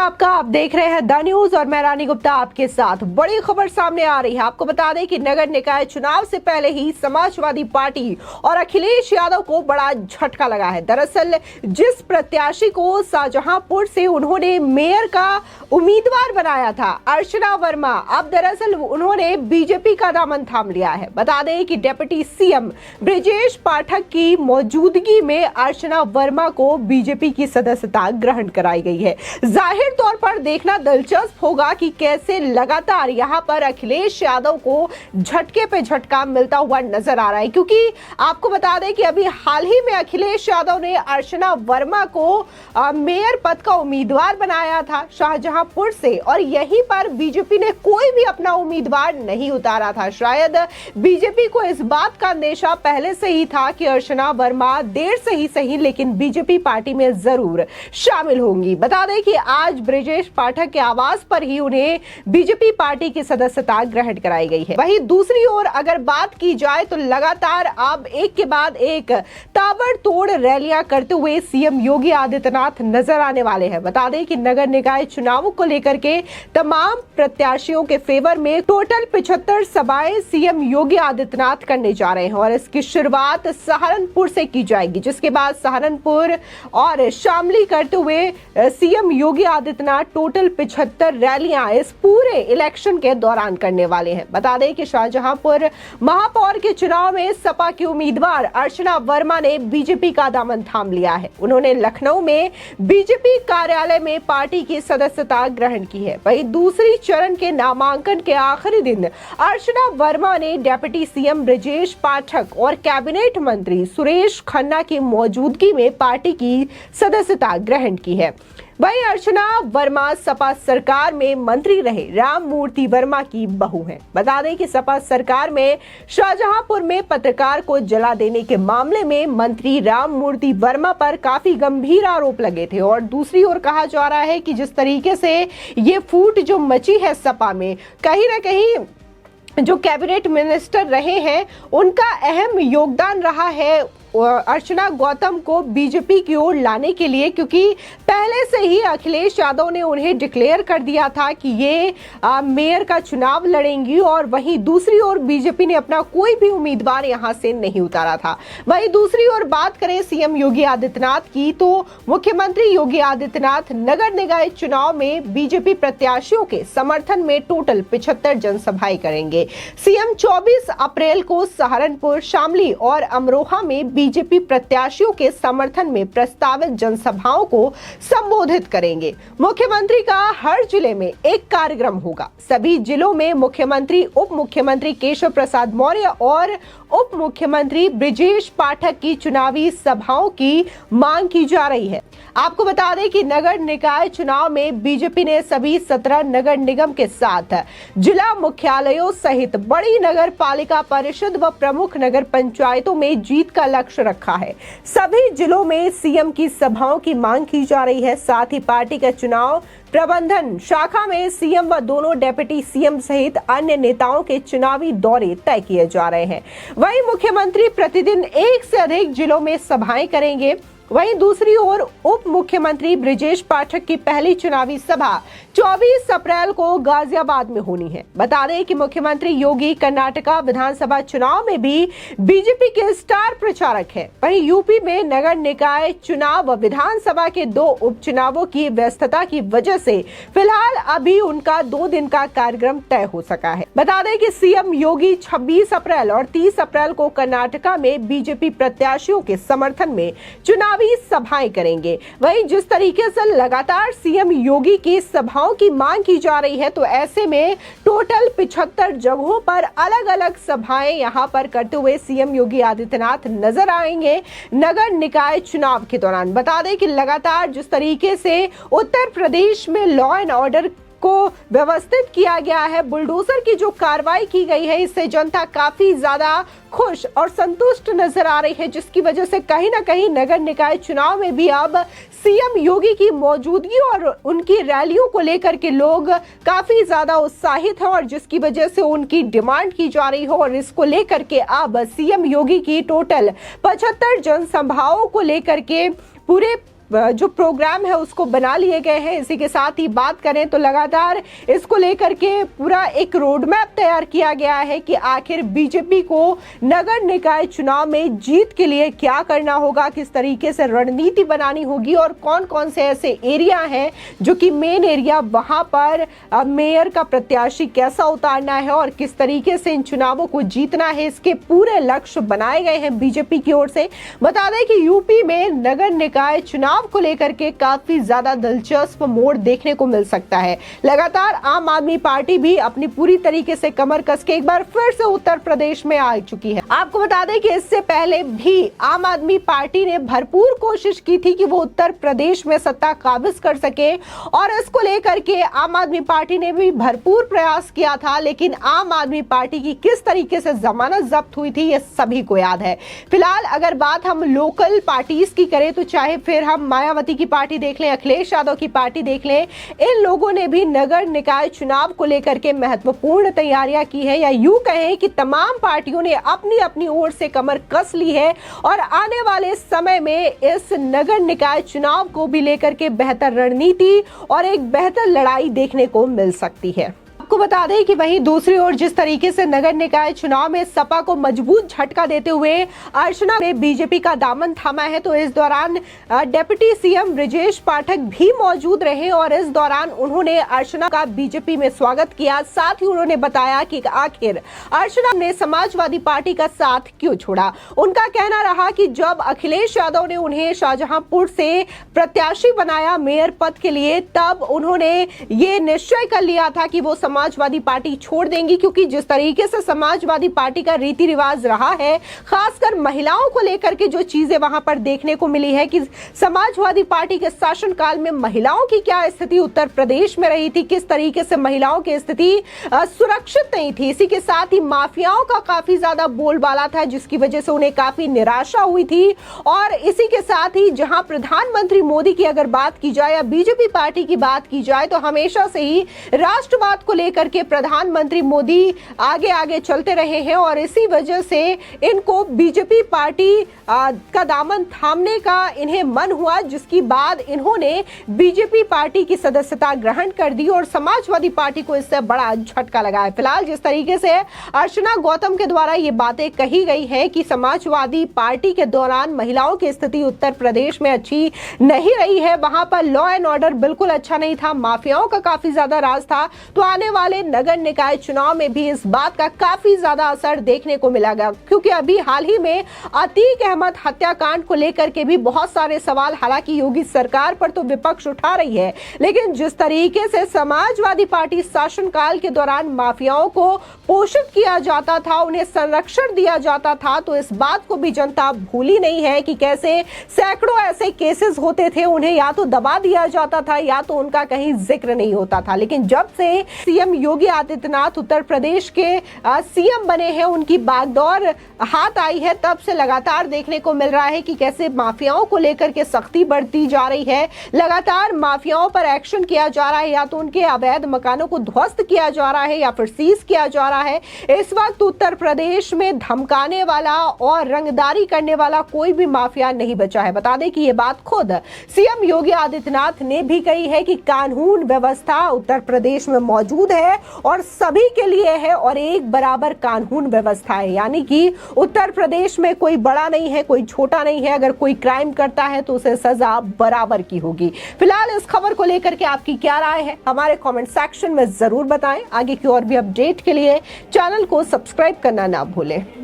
आपका, आप देख रहे हैं द न्यूज और मैं रानी गुप्ता आपके साथ। बड़ी खबर सामने आ रही है। आपको बता दें कि नगर निकाय चुनाव से पहले ही समाजवादी पार्टी और अखिलेश यादव को बड़ा झटका लगा है। दरअसल जिस प्रत्याशी को शाहजहांपुर से उन्होंने मेयर का उम्मीदवार बनाया था, अर्चना वर्मा, अब दरअसल उन्होंने बीजेपी का दामन थाम लिया है। बता दें कि डिप्टी सीएम ब्रिजेश पाठक की मौजूदगी में अर्चना वर्मा को बीजेपी की सदस्यता ग्रहण कराई गई है। जाहिर तौर पर देखना दिलचस्प होगा कि कैसे लगातार यहां पर अखिलेश यादव को झटके पे झटका मिलता हुआ नजर आ रहा है, क्योंकि आपको बता दें कि अभी हाल ही में अखिलेश यादव ने अर्चना वर्मा को मेयर पद का उम्मीदवार बनाया था शाहजहांपुर से, और यहीं पर बीजेपी ने कोई भी अपना उम्मीदवार नहीं उतारा था। शायद बीजेपी को इस बात का अंदेशा पहले से ही था कि अर्चना वर्मा देर से ही सही लेकिन बीजेपी पार्टी में जरूर शामिल होंगी। बता दें कि आज ब्रिजेश पाठक के आवास पर ही उन्हें बीजेपी पार्टी की सदस्यता ग्रहण कराई गई है। वहीं दूसरी ओर अगर बात की जाए तो लगातार अब एक के बाद एक ताबड़तोड़ रैलियां करते हुए सीएम योगी आदित्यनाथ नजर आने वाले हैं। बता दें कि नगर निकाय चुनावों को लेकर के तमाम प्रत्याशियों के फेवर में टोटल 75 सभाएं सीएम योगी आदित्यनाथ करने जा रहे हैं और इसकी शुरुआत सहारनपुर से की जाएगी, जिसके बाद सहारनपुर और शामली करते हुए सीएम योगी आदित्यनाथ टोटल 75 रैलियां इस पूरे इलेक्शन के दौरान करने वाले हैं। बता दें कि शाहजहांपुर महापौर के चुनाव में सपा की उम्मीदवार अर्चना वर्मा ने बीजेपी का दामन थाम लिया है। उन्होंने लखनऊ में बीजेपी कार्यालय में पार्टी की सदस्यता ग्रहण की है। वहीं दूसरी चरण के नामांकन के आखिरी दिन अर्चना वर्मा ने डिप्टी सीएम ब्रिजेश पाठक और कैबिनेट मंत्री सुरेश खन्ना की मौजूदगी में पार्टी की सदस्यता ग्रहण की है। वहीं अर्चना वर्मा सपा सरकार में मंत्री रहे राम मूर्ति वर्मा की बहू हैं। बता दें कि सपा सरकार में शाहजहांपुर में पत्रकार को जला देने के मामले में मंत्री राम मूर्ति वर्मा पर काफी गंभीर आरोप लगे थे, और दूसरी ओर कहा जा रहा है कि जिस तरीके से ये फूट जो मची है सपा में, कहीं ना कहीं जो कैबिनेट मिनिस्टर रहे हैं उनका अहम योगदान रहा है अर्चना गौतम को बीजेपी की ओर लाने के लिए, क्योंकि पहले से ही अखिलेश यादव ने उन्हें डिक्लेयर कर दिया था कि ये मेयर का चुनाव लड़ेंगी, और वहीं दूसरी ओर बीजेपी ने अपना कोई भी उम्मीदवार यहां से नहीं उतारा था। वहीं दूसरी ओर बात करें सीएम योगी आदित्यनाथ की, तो मुख्यमंत्री योगी आदित्यनाथ नगर निकाय चुनाव में बीजेपी प्रत्याशियों के समर्थन में टोटल 75 जनसभाएं करेंगे। सीएम 24 अप्रैल को सहारनपुर, शामली और अमरोहा में बीजेपी प्रत्याशियों के समर्थन में प्रस्तावित जनसभाओं को संबोधित करेंगे। मुख्यमंत्री का हर जिले में एक कार्यक्रम होगा। सभी जिलों में मुख्यमंत्री, उप मुख्यमंत्री केशव प्रसाद मौर्य और उप मुख्यमंत्री ब्रिजेश पाठक की चुनावी सभाओं की मांग की जा रही है। आपको बता दें कि नगर निकाय चुनाव में बीजेपी ने सभी 17 नगर निगम के साथ जिला मुख्यालयों सहित बड़ी नगर पालिका परिषद व प्रमुख नगर पंचायतों में जीत का लक्ष्य रखा है। सभी जिलों में सीएम की सभाओं की मांग की जा रही है। साथ ही पार्टी का चुनाव प्रबंधन शाखा में सीएम व दोनों डिप्टी सीएम सहित अन्य नेताओं के चुनावी दौरे तय किए जा रहे हैं। वहीं मुख्यमंत्री प्रतिदिन एक से अधिक जिलों में सभाएं करेंगे। वहीं दूसरी ओर उप मुख्यमंत्री ब्रिजेश पाठक की पहली चुनावी सभा 24 अप्रैल को गाजियाबाद में होनी है। बता दें कि मुख्यमंत्री योगी कर्नाटका विधानसभा चुनाव में भी बीजेपी के स्टार प्रचारक हैं। वहीं यूपी में नगर निकाय चुनाव व विधानसभा के 2 उपचुनावों की व्यस्तता की वजह से फिलहाल अभी उनका 2 दिन का कार्यक्रम तय हो सका है। बता दें कि सीएम योगी 26 अप्रैल और 30 अप्रैल को कर्नाटका में बीजेपी प्रत्याशियों के समर्थन में चुनावी सभाएं करेंगे। वहीं जिस तरीके से लगातार सीएम योगी की सभाओं की मांग की जा रही है, तो ऐसे में टोटल 75 जगहों पर अलग अलग सभाएं यहां पर करते हुए सीएम योगी आदित्यनाथ नजर आएंगे नगर निकाय चुनाव के दौरान। बता दें कि लगातार जिस तरीके से उत्तर प्रदेश में लॉ एंड ऑर्डर को व्यवस्थित किया गया है, बुलडोजर की जो कार्रवाई की गई है, इससे जनता काफी ज्यादा खुश और संतुष्ट नजर आ रही है, जिसकी वजह से कहीं ना कहीं नगर निकाय चुनाव में भी अब सीएम योगी की मौजूदगी और उनकी रैलियों को लेकर के लोग काफी ज्यादा उत्साहित हैं, और जिसकी वजह से उनकी डिमांड की जा रही हो, और इसको लेकर के अब सीएम योगी की टोटल 75 जनसभाओं को लेकर के पूरे जो प्रोग्राम है उसको बना लिए गए हैं। इसी के साथ ही बात करें तो लगातार इसको लेकर के पूरा एक रोड मैप तैयार किया गया है कि आखिर बीजेपी को नगर निकाय चुनाव में जीत के लिए क्या करना होगा, किस तरीके से रणनीति बनानी होगी और कौन कौन से ऐसे एरिया हैं जो कि मेन एरिया, वहां पर मेयर का प्रत्याशी कैसा उतारना है और किस तरीके से इन चुनावों को जीतना है, इसके पूरे लक्ष्य बनाए गए हैं बीजेपी की ओर से। बता दें कि यूपी में नगर निकाय चुनाव को लेकर के काफी ज्यादा दिलचस्प मोड़ देखने को मिल सकता है। लगातार आम आदमी पार्टी भी अपनी पूरी तरीके से कमर कस के एक बार फिर से उत्तर प्रदेश में आ चुकी है। आपको बता दें कि इससे पहले भी आम आदमी पार्टी ने भरपूर कोशिश की थी कि वो उत्तर प्रदेश में सत्ता काबिज कर सके और इसको लेकर के आम आदमी पार्टी ने भी भरपूर प्रयास किया था, लेकिन आम आदमी पार्टी की किस तरीके से जमानत जब्त हुई थी ये सभी को याद है। फिलहाल अगर बात हम लोकल पार्टीज की करें तो चाहे फिर हम मायावती की पार्टी देख लें, अखिलेश यादव की पार्टी देख लें, इन लोगों ने भी नगर निकाय चुनाव को लेकर के महत्वपूर्ण तैयारियां की है, या यूं कहें कि तमाम पार्टियों ने अपनी अपनी ओर से कमर कस ली है और आने वाले समय में इस नगर निकाय चुनाव को भी लेकर के बेहतर रणनीति और एक बेहतर लड़ाई देखने को मिल सकती है। आपको बता दें कि वहीं दूसरी ओर जिस तरीके से नगर निकाय चुनाव में सपा को मजबूत झटका देते हुए अर्चना ने बीजेपी का दामन थामा है, तो इस दौरान डिप्टी सीएम ब्रजेश पाठक भी मौजूद रहे और इस दौरान उन्होंने अर्चना का बीजेपी में स्वागत किया। साथ ही उन्होंने बताया कि आखिर अर्चना ने समाजवादी पार्टी का साथ क्यों छोड़ा। उनका कहना रहा कि जब अखिलेश यादव ने उन्हें शाहजहांपुर से प्रत्याशी बनाया मेयर पद के लिए, तब उन्होंने ये निश्चय कर लिया था कि वो समाजवादी पार्टी छोड़ देंगी, क्योंकि जिस तरीके से समाजवादी पार्टी का रीति रिवाज रहा है, खासकर महिलाओं को लेकर के जो चीजें वहां पर देखने को मिली है कि समाजवादी पार्टी के शासनकाल में महिलाओं की क्या स्थिति उत्तर प्रदेश में रही थी, किस तरीके से महिलाओं की स्थिति सुरक्षित नहीं थी। इसी के साथ ही माफियाओं का काफी ज्यादा बोलबाला था, जिसकी वजह से उन्हें काफी निराशा हुई थी। और इसी के साथ ही जहां प्रधानमंत्री मोदी की अगर बात की जाए या बीजेपी पार्टी की बात की जाए, तो हमेशा से ही राष्ट्रवाद को लेकर के प्रधानमंत्री मोदी आगे आगे चलते रहे हैं और इसी वजह से इनको बीजेपी पार्टी का दामन थामने का इन्हें मन हुआ, जिसकी बाद इन्होंने बीजेपी पार्टी की सदस्यता ग्रहण कर दी और समाजवादी पार्टी को इससे बड़ा झटका लगा है। फिलहाल जिस तरीके से अर्चना गौतम के द्वारा ये बातें कही गई है कि समाजवादी पार्टी के दौरान महिलाओं की स्थिति उत्तर प्रदेश में अच्छी नहीं रही है, वहां पर लॉ एंड ऑर्डर बिल्कुल अच्छा नहीं था, माफियाओं का काफी ज्यादा राज था, तो आने वाले नगर निकाय चुनाव में भी इस बात का काफी ज्यादा असर देखने को मिलेगा। क्योंकि अभी हाल ही में अतीक अहमद हत्याकांड को लेकर के भी बहुत सारे सवाल हालांकि योगी सरकार पर तो विपक्ष उठा रही है, लेकिन जिस तरीके से समाजवादी पार्टी शासनकाल के दौरान माफियाओं को पोषित किया जाता था, उन्हें संरक्षण दिया जाता था, तो इस बात को भी जनता भूली नहीं है कि कैसे सैकड़ों ऐसे केसेस होते थे, उन्हें या तो दबा दिया जाता था या तो उनका कहीं जिक्र नहीं होता था। लेकिन जब से सीएम योगी आदित्यनाथ उत्तर प्रदेश के सीएम बने हैं, उनकी बागडोर हाथ आई है, तब से लगातार देखने को मिल रहा है कि कैसे माफियाओं को लेकर के सख्ती बढ़ती जा रही है, लगातार माफियाओं पर एक्शन किया जा रहा है, या तो उनके अवैध मकानों को ध्वस्त किया जा रहा है या फिर सीज किया जा रहा है। इस वक्त उत्तर प्रदेश में धमकाने वाला और रंगदारी करने वाला कोई भी माफिया नहीं बचा है। बता दें कि ये बात खुद सीएम योगी आदित्यनाथ ने भी कही है कि कानून व्यवस्था उत्तर प्रदेश में मौजूद है और सभी के लिए है और एक बराबर कानून व्यवस्था है, यानी कि उत्तर प्रदेश में कोई बड़ा नहीं है, कोई छोटा नहीं है, अगर कोई क्राइम करता है तो उसे सजा बराबर की होगी। फिलहाल इस खबर को लेकर के आपकी क्या राय है, हमारे कमेंट सेक्शन में जरूर बताएं। आगे की और भी अपडेट के लिए चैनल को सब्सक्राइब करना ना भूलें।